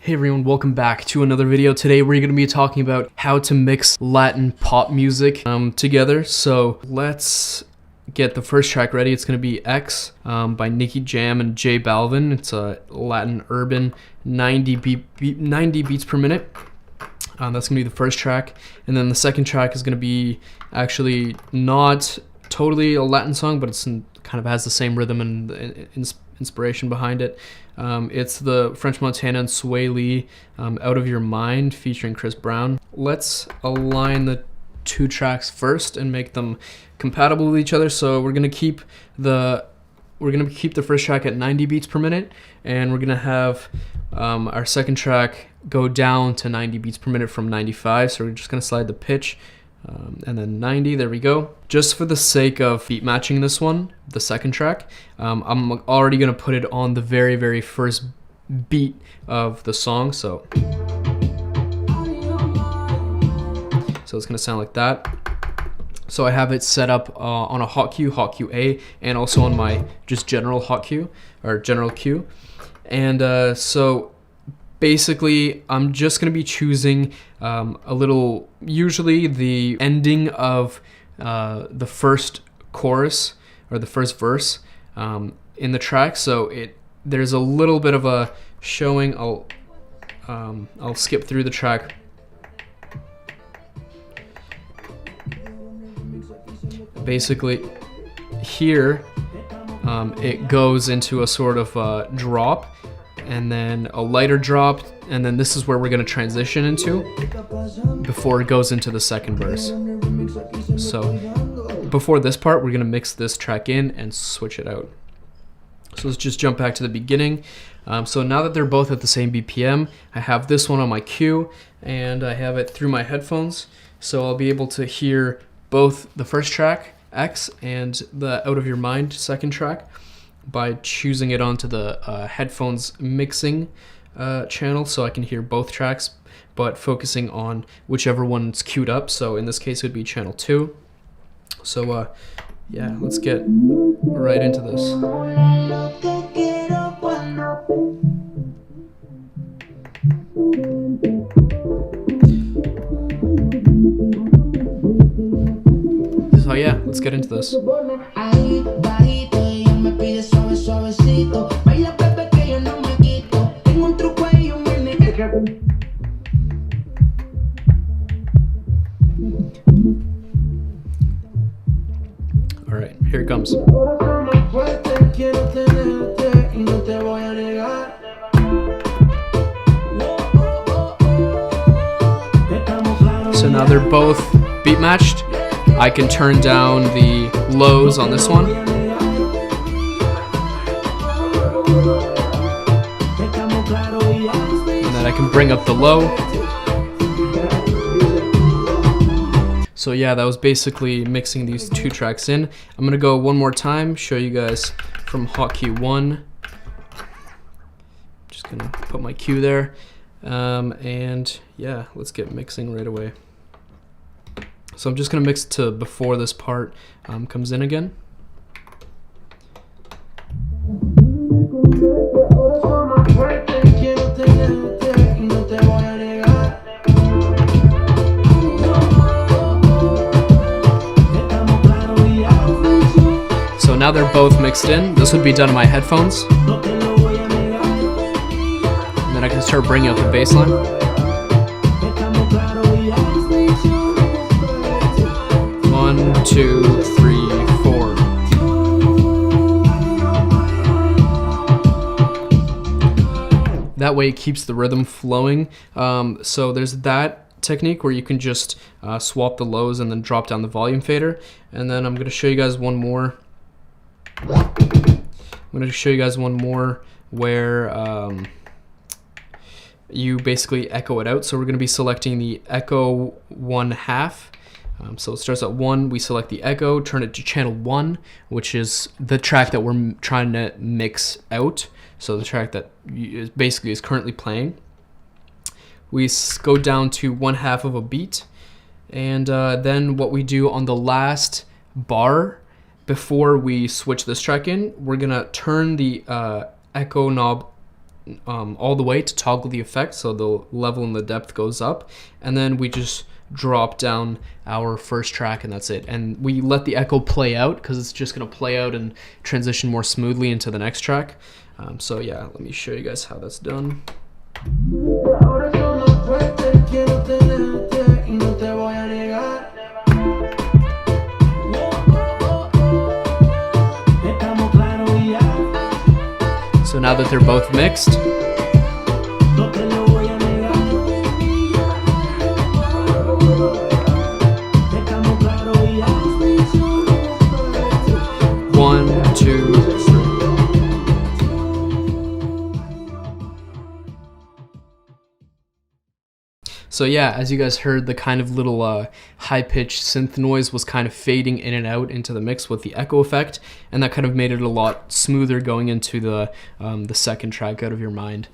Hey everyone, welcome back to another video. Today we're going to be talking about how to mix Latin pop music together. So let's get the first track ready. It's going to be X by Nicky Jam and J Balvin. It's a Latin urban 90 beats per minute. That's going to be the first track. And then the second track is going to be actually not totally a Latin song, but it's kind of has the same rhythm and inspiration behind it. It's the French Montana and Sway Lee, Out of Your Mind, featuring Chris Brown. Let's align the two tracks first and make them compatible with each other. So we're gonna keep the first track at 90 beats per minute, and we're gonna have our second track go down to 90 beats per minute from 95. So we're just gonna slide the pitch. And then 90, there we go. Just for the sake of beat matching this one, the second track, I'm already gonna put it on the very, very first beat of the song. So it's gonna sound like that. So I have it set up on a hot cue A, and also on my just general hot cue, or general cue. And so basically, I'm just going to be choosing usually the ending of the first chorus or the first verse in the track. So there's a little bit of a showing. I'll skip through the track. Basically, here it goes into a sort of drop, and then a lighter drop, and then this is where we're going to transition into before it goes into the second verse. So before this part, we're going to mix this track in and switch it out. So let's just jump back to the beginning. So now that they're both at the same BPM, I have this one on my cue, and I have it through my headphones, so I'll be able to hear both the first track, X, and the Out of Your Mind second track by choosing it onto the headphones mixing channel, so I can hear both tracks, but focusing on whichever one's queued up. So in this case, it would be channel 2. So yeah, let's get right into this. So yeah, let's get into this. All right, here it comes. So now they're both beat matched. I can turn down the lows on this one. And then I can bring up the low. So yeah, that was basically mixing these two tracks in. I'm gonna go one more time, show you guys from hot cue 1. Just gonna put my cue there. And yeah, let's get mixing right away. So I'm just gonna mix to before this part comes in again. So now they're both mixed in. This would be done in my headphones. And then I can start bringing up the bass line. 1, 2, 3, 4. That way it keeps the rhythm flowing. So there's that technique where you can just swap the lows and then drop down the volume fader. And then I'm going to show you guys one more. Where you basically echo it out. So we're going to be selecting the echo 1/2. So it starts at 1, we select the echo, turn it to channel 1, which is the track that we're trying to mix out. So the track that basically is currently playing. We go down to 1/2 of a beat, and then what we do on the last bar before we switch this track in, we're gonna turn the echo knob all the way to toggle the effect, so the level and the depth goes up, and then we just drop down our first track, and that's it. And we let the echo play out because it's just going to play out and transition more smoothly into the next track. So yeah, let me show you guys how that's done. So now that they're both mixed, one, two, three. So yeah, as you guys heard, the kind of little high-pitched synth noise was kind of fading in and out into the mix with the echo effect, and that kind of made it a lot smoother going into the second track, Out of Your Mind.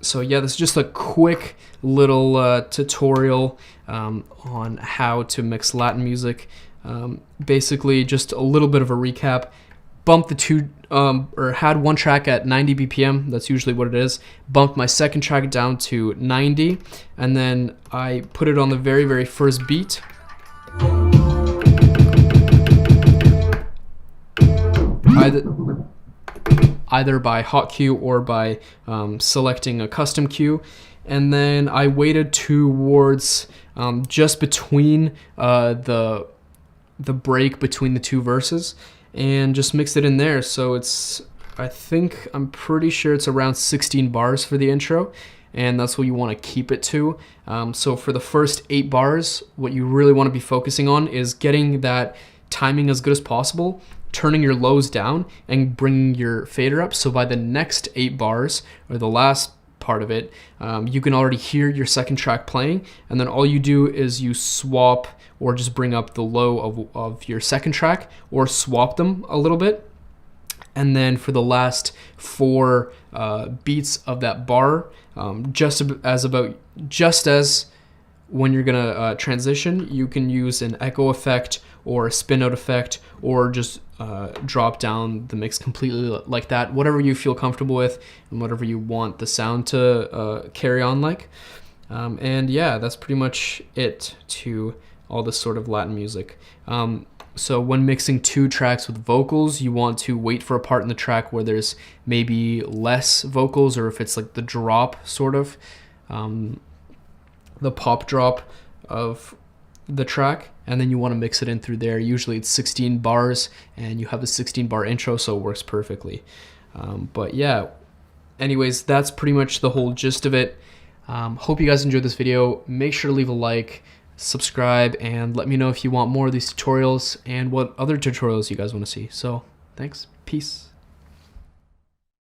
So yeah, this is just a quick little tutorial on how to mix Latin music. Basically, just a little bit of a recap. Bumped the two, or had one track at 90 BPM, that's usually what it is. Bumped my second track down to 90, and then I put it on the very, very first beat. Either by hot cue or by selecting a custom cue. And then I waited towards just between the break between the two verses, and just mixed it in there. So it's, I'm pretty sure it's around 16 bars for the intro, and that's what you want to keep it to. So for the first 8 bars, what you really want to be focusing on is getting that timing as good as possible, turning your lows down, and bringing your fader up. So by the next 8 bars, or the last part of it, you can already hear your second track playing, and then all you do is you swap or just bring up the low of your second track, or swap them a little bit. And then for the last 4 beats of that bar, just as when you're gonna transition, you can use an echo effect or a spin out effect, or just drop down the mix completely like that, whatever you feel comfortable with and whatever you want the sound to carry on like. And yeah, that's pretty much it to all this sort of Latin music. So when mixing 2 tracks with vocals, you want to wait for a part in the track where there's maybe less vocals, or if it's like the drop sort of, the pop drop of the track, and then you want to mix it in through there. Usually it's 16 bars, and you have a 16 bar intro, so it works perfectly. But yeah, anyways, that's pretty much the whole gist of it. Hope you guys enjoyed this video. Make sure to leave a like, subscribe, and let me know if you want more of these tutorials and what other tutorials you guys want to see. So thanks, peace.